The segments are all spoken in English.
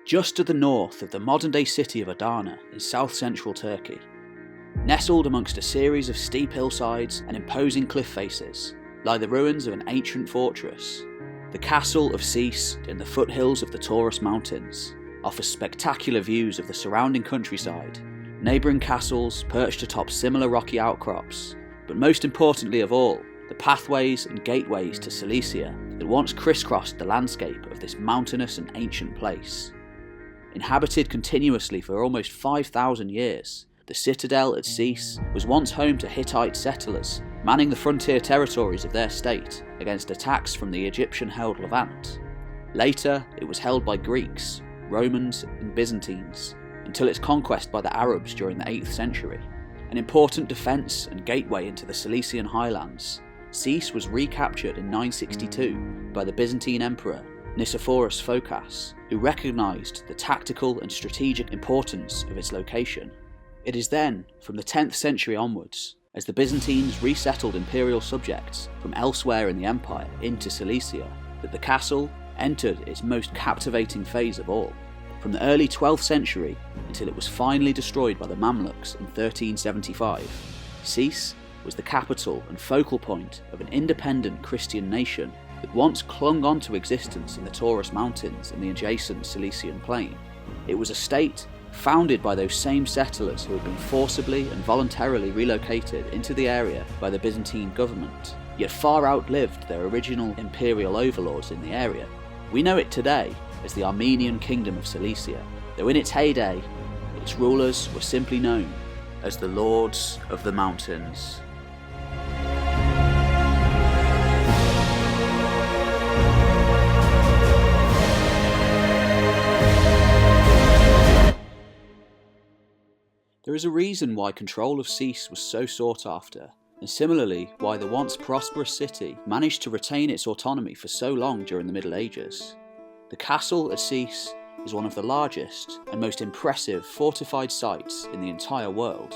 just to the north of the modern-day city of Adana in south-central Turkey. Nestled amongst a series of steep hillsides and imposing cliff faces lie the ruins of an ancient fortress. The castle of Sis in the foothills of the Taurus Mountains offers spectacular views of the surrounding countryside, neighbouring castles perched atop similar rocky outcrops, but most importantly of all, the pathways and gateways to Cilicia that once crisscrossed the landscape of this mountainous and ancient place. Inhabited continuously for almost 5,000 years, the citadel at Sis was once home to Hittite settlers manning the frontier territories of their state against attacks from the Egyptian-held Levant. Later, it was held by Greeks, Romans and Byzantines, until its conquest by the Arabs during the 8th century. An important defence and gateway into the Cilician highlands, Sis was recaptured in 962 by the Byzantine Emperor Nicephorus Phocas, who recognised the tactical and strategic importance of its location. It is then, from the 10th century onwards, as the Byzantines resettled imperial subjects from elsewhere in the empire into Cilicia, that the castle entered its most captivating phase of all. From the early 12th century until it was finally destroyed by the Mamluks in 1375, Sis was the capital and focal point of an independent Christian nation that once clung on to existence in the Taurus Mountains and the adjacent Cilician plain. It was a state founded by those same settlers who had been forcibly and voluntarily relocated into the area by the Byzantine government, yet far outlived their original imperial overlords in the area. We know it today as the Armenian Kingdom of Cilicia, though in its heyday, its rulers were simply known as the Lords of the Mountains. There is a reason why control of Sis was so sought after, and similarly why the once prosperous city managed to retain its autonomy for so long during the Middle Ages. The castle at Sis is one of the largest and most impressive fortified sites in the entire world.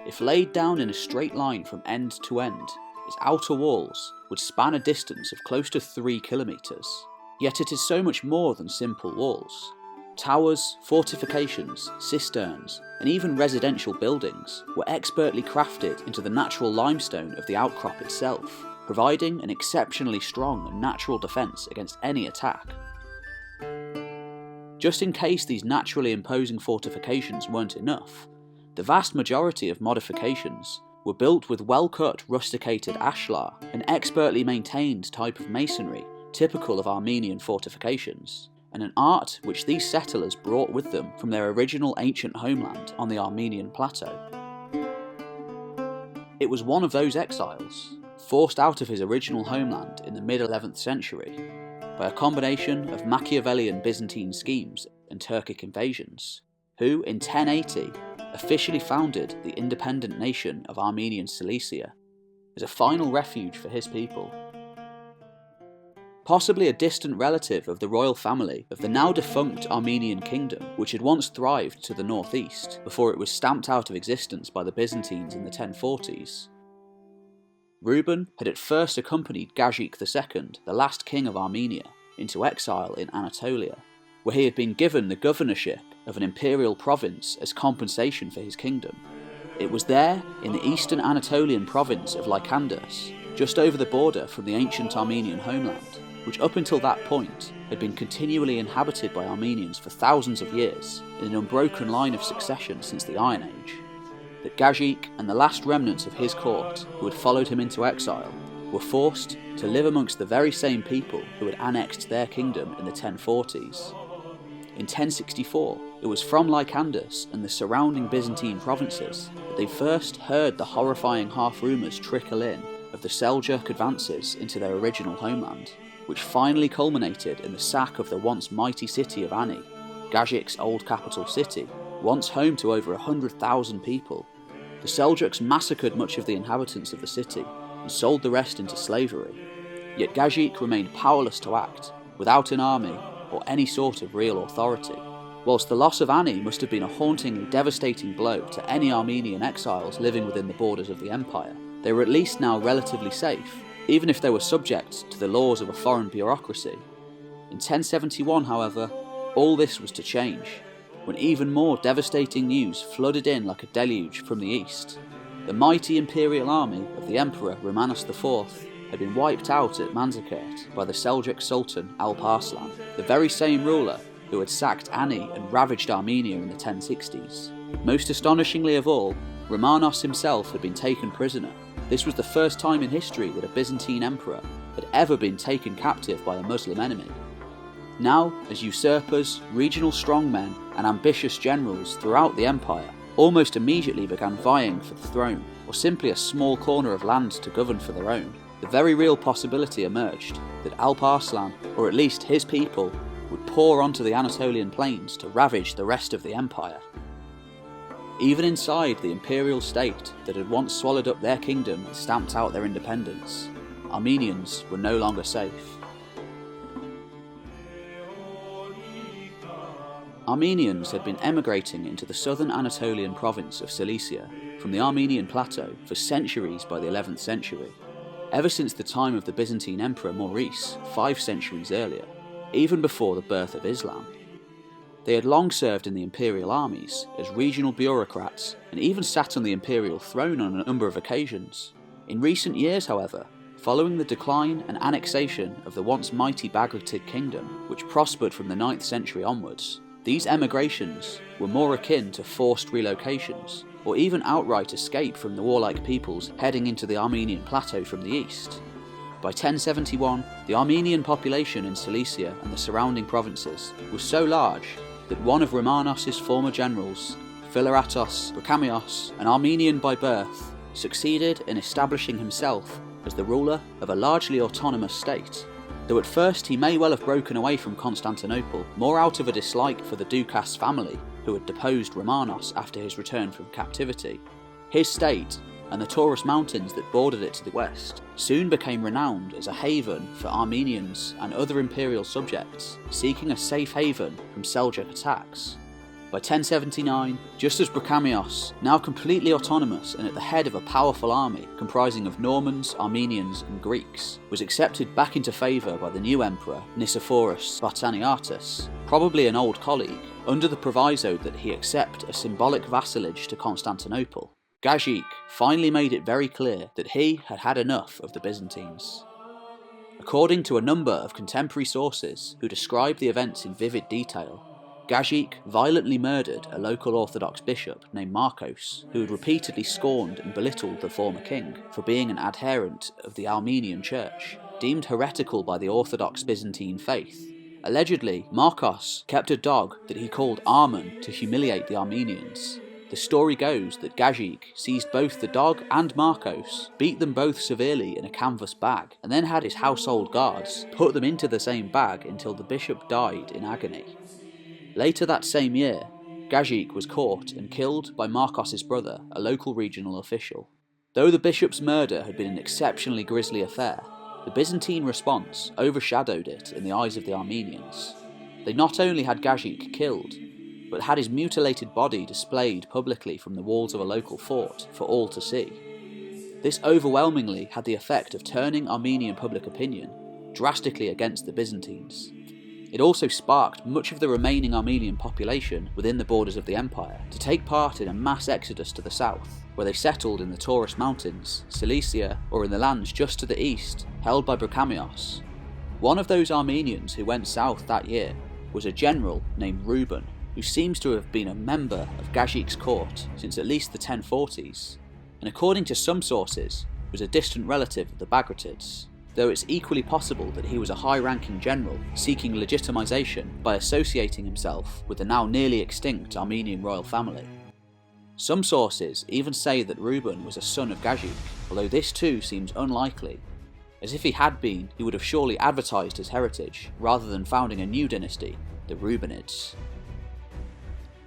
If laid down in a straight line from end to end, its outer walls would span a distance of close to 3 kilometres. Yet it is so much more than simple walls. Towers, fortifications, cisterns, and even residential buildings were expertly crafted into the natural limestone of the outcrop itself, providing an exceptionally strong and natural defence against any attack. Just in case these naturally imposing fortifications weren't enough, the vast majority of modifications were built with well-cut rusticated ashlar, an expertly maintained type of masonry typical of Armenian fortifications, and an art which these settlers brought with them from their original ancient homeland on the Armenian Plateau. It was one of those exiles, forced out of his original homeland in the mid-11th century, by a combination of Machiavellian Byzantine schemes and Turkic invasions, who, in 1080, officially founded the independent nation of Armenian Cilicia as a final refuge for his people. Possibly a distant relative of the royal family of the now defunct Armenian kingdom, which had once thrived to the northeast before it was stamped out of existence by the Byzantines in the 1040s. Reuben had at first accompanied Gazik II, the last king of Armenia, into exile in Anatolia, where he had been given the governorship of an imperial province as compensation for his kingdom. It was there, in the eastern Anatolian province of Lycandas, just over the border from the ancient Armenian homeland, which up until that point had been continually inhabited by Armenians for thousands of years, in an unbroken line of succession since the Iron Age, that Gazik and the last remnants of his court, who had followed him into exile, were forced to live amongst the very same people who had annexed their kingdom in the 1040s. In 1064, it was from Lycandas and the surrounding Byzantine provinces that they first heard the horrifying half-rumours trickle in of the Seljuk advances into their original homeland, which finally culminated in the sack of the once mighty city of Ani, Gazik's old capital city, once home to over 100,000 people. The Seljuks massacred much of the inhabitants of the city and sold the rest into slavery, yet Gazik remained powerless to act, without an army or any sort of real authority. Whilst the loss of Ani must have been a hauntingly devastating blow to any Armenian exiles living within the borders of the empire, they were at least now relatively safe, even if they were subject to the laws of a foreign bureaucracy. In 1071, however, All this was to change, when even more devastating news flooded in like a deluge from the east. The mighty imperial army of the Emperor Romanos IV had been wiped out at Manzikert by the Seljuk Sultan Alp Arslan, the very same ruler who had sacked Ani and ravaged Armenia in the 1060s. Most astonishingly of all, Romanos himself had been taken prisoner. This was the first time in history that a Byzantine emperor had ever been taken captive by a Muslim enemy. Now, as usurpers, regional strongmen, and ambitious generals throughout the empire almost immediately began vying for the throne, or simply a small corner of land to govern for their own, the very real possibility emerged that Alp Arslan, or at least his people, would pour onto the Anatolian plains to ravage the rest of the empire. Even inside the imperial state that had once swallowed up their kingdom and stamped out their independence, Armenians were no longer safe. Armenians had been emigrating into the southern Anatolian province of Cilicia from the Armenian Plateau for centuries by the 11th century, ever since the time of the Byzantine Emperor Maurice 5 centuries earlier, even before the birth of Islam. They had long served in the imperial armies as regional bureaucrats and even sat on the imperial throne on a number of occasions. In recent years, however, following the decline and annexation of the once mighty Bagratid kingdom, which prospered from the 9th century onwards, these emigrations were more akin to forced relocations, or even outright escape from the warlike peoples heading into the Armenian Plateau from the east. By 1071, the Armenian population in Cilicia and the surrounding provinces was so large that one of Romanos' former generals, Philoratos Brachamios, an Armenian by birth, succeeded in establishing himself as the ruler of a largely autonomous state. Though at first he may well have broken away from Constantinople, more out of a dislike for the Dukas family, who had deposed Romanos after his return from captivity. His state, and the Taurus Mountains that bordered it to the west, soon became renowned as a haven for Armenians and other imperial subjects seeking a safe haven from Seljuk attacks. By 1079, just as Brachamios, now completely autonomous and at the head of a powerful army comprising of Normans, Armenians and Greeks, was accepted back into favour by the new emperor Nicephorus Spartaniatus, probably an old colleague, under the proviso that he accept a symbolic vassalage to Constantinople. Ghazarian finally made it very clear that he had had enough of the Byzantines. According to a number of contemporary sources who describe the events in vivid detail, Ghazarian violently murdered a local Orthodox bishop named Marcos, who had repeatedly scorned and belittled the former king for being an adherent of the Armenian Church, deemed heretical by the Orthodox Byzantine faith. Allegedly, Marcos kept a dog that he called Armen to humiliate the Armenians. The story goes that Ghazarian seized both the dog and Marcos, beat them both severely in a canvas bag, and then had his household guards put them into the same bag until the bishop died in agony. Later that same year, Ghazarian was caught and killed by Marcos' brother, a local regional official. Though the bishop's murder had been an exceptionally grisly affair, the Byzantine response overshadowed it in the eyes of the Armenians. They not only had Ghazarian killed, but had his mutilated body displayed publicly from the walls of a local fort for all to see. This overwhelmingly had the effect of turning Armenian public opinion drastically against the Byzantines. It also sparked much of the remaining Armenian population within the borders of the empire to take part in a mass exodus to the south, where they settled in the Taurus Mountains, Cilicia, or in the lands just to the east, held by Brachamios. One of those Armenians who went south that year was a general named Reuben, who seems to have been a member of Ghazarian's court since at least the 1040s, and according to some sources was a distant relative of the Bagratids, though it's equally possible that he was a high-ranking general seeking legitimization by associating himself with the now nearly extinct Armenian royal family. Some sources even say that Reuben was a son of Ghazarian, although this too seems unlikely, as if he had been, he would have surely advertised his heritage rather than founding a new dynasty, the Rubenids.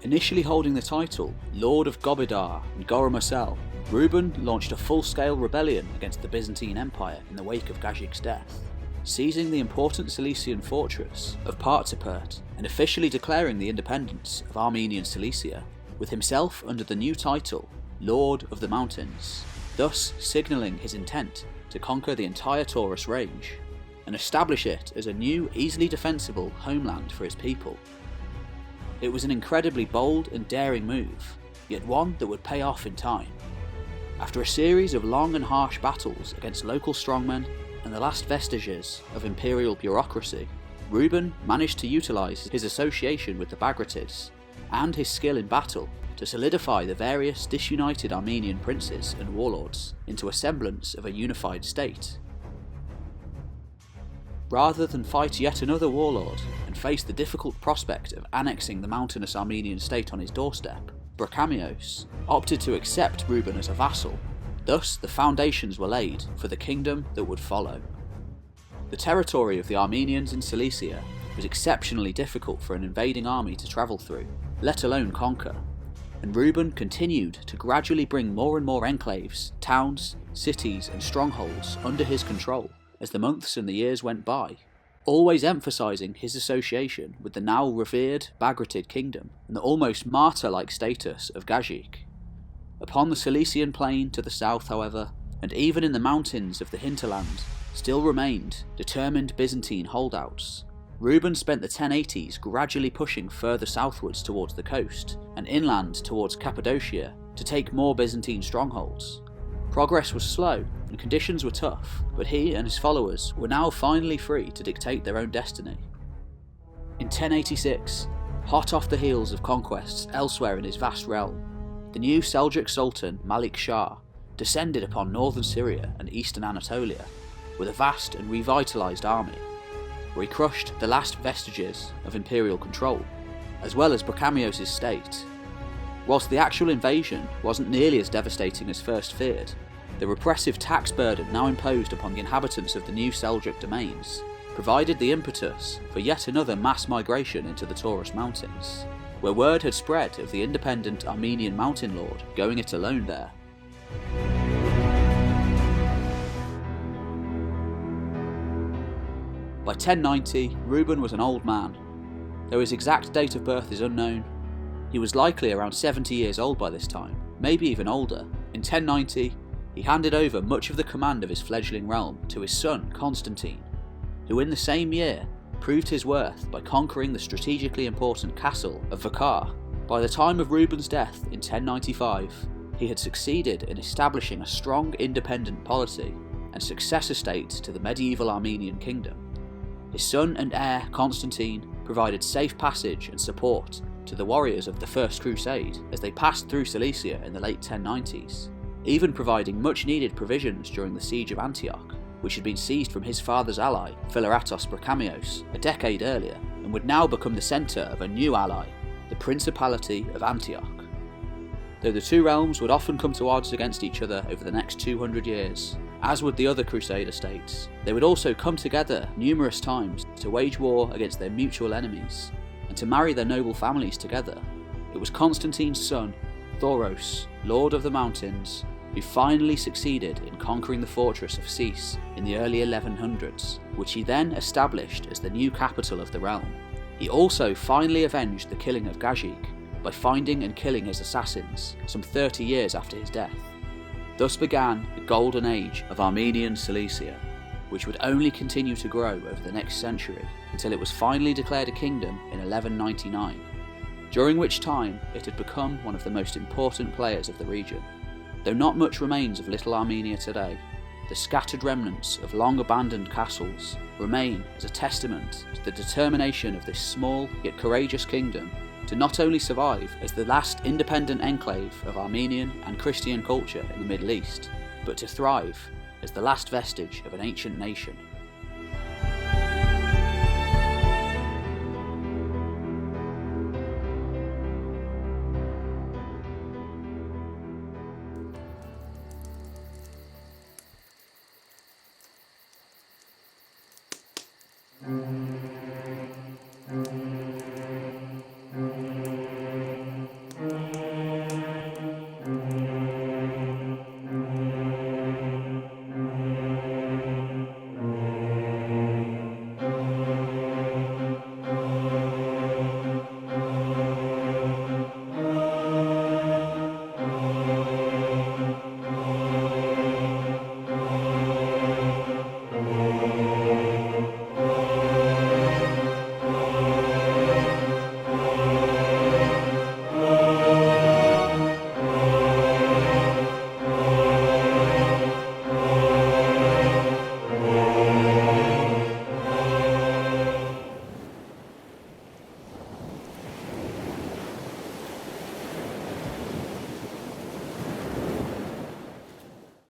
Initially holding the title Lord of Gobidar and Goromusel, Reuben launched a full-scale rebellion against the Byzantine Empire in the wake of Ghazarian's death, seizing the important Cilician fortress of Partipert and officially declaring the independence of Armenian Cilicia, with himself under the new title Lord of the Mountains, thus signalling his intent to conquer the entire Taurus range and establish it as a new, easily defensible homeland for his people. It was an incredibly bold and daring move, yet one that would pay off in time. After a series of long and harsh battles against local strongmen and the last vestiges of imperial bureaucracy, Reuben managed to utilise his association with the Bagratids and his skill in battle to solidify the various disunited Armenian princes and warlords into a semblance of a unified state. Rather than fight yet another warlord and face the difficult prospect of annexing the mountainous Armenian state on his doorstep, Brachamios opted to accept Reuben as a vassal. Thus the foundations were laid for the kingdom that would follow. The territory of the Armenians in Cilicia was exceptionally difficult for an invading army to travel through, let alone conquer, and Reuben continued to gradually bring more and more enclaves, towns, cities and strongholds under his control as the months and the years went by, always emphasising his association with the now revered Bagratid kingdom and the almost martyr-like status of Gazik. Upon the Cilician plain to the south, however, and even in the mountains of the hinterland, still remained determined Byzantine holdouts. Reuben spent the 1080s gradually pushing further southwards towards the coast and inland towards Cappadocia to take more Byzantine strongholds. Progress was slow and conditions were tough, but he and his followers were now finally free to dictate their own destiny. In 1086, hot off the heels of conquests elsewhere in his vast realm, the new Seljuk Sultan Malik Shah descended upon northern Syria and eastern Anatolia with a vast and revitalised army, where he crushed the last vestiges of imperial control, as well as Brachamios' state. Whilst the actual invasion wasn't nearly as devastating as first feared, the repressive tax burden now imposed upon the inhabitants of the new Seljuk domains provided the impetus for yet another mass migration into the Taurus Mountains, where word had spread of the independent Armenian mountain lord going it alone there. By 1090, Reuben was an old man. Though his exact date of birth is unknown, he was likely around 70 years old by this time, maybe even older. In 1090, he handed over much of the command of his fledgling realm to his son Constantine, who in the same year proved his worth by conquering the strategically important castle of Vakar. By the time of Reuben's death in 1095, he had succeeded in establishing a strong independent polity and successor state to the medieval Armenian kingdom. His son and heir Constantine provided safe passage and support to the warriors of the First Crusade as they passed through Cilicia in the late 1090s, even providing much needed provisions during the siege of Antioch, which had been seized from his father's ally, Philoratos Brachamios, a decade earlier, and would now become the centre of a new ally, the Principality of Antioch. Though the two realms would often come to odds against each other over the next 200 years, as would the other Crusader states, they would also come together numerous times to wage war against their mutual enemies, and to marry their noble families together. It was Constantine's son, Thoros, Lord of the Mountains, who finally succeeded in conquering the fortress of Sis in the early 1100s, which he then established as the new capital of the realm. He also finally avenged the killing of Gazik by finding and killing his assassins some 30 years after his death. Thus began the golden age of Armenian Cilicia, which would only continue to grow over the next century until it was finally declared a kingdom in 1199, during which time it had become one of the most important players of the region. Though not much remains of Little Armenia today, the scattered remnants of long-abandoned castles remain as a testament to the determination of this small yet courageous kingdom to not only survive as the last independent enclave of Armenian and Christian culture in the Middle East, but to thrive as the last vestige of an ancient nation.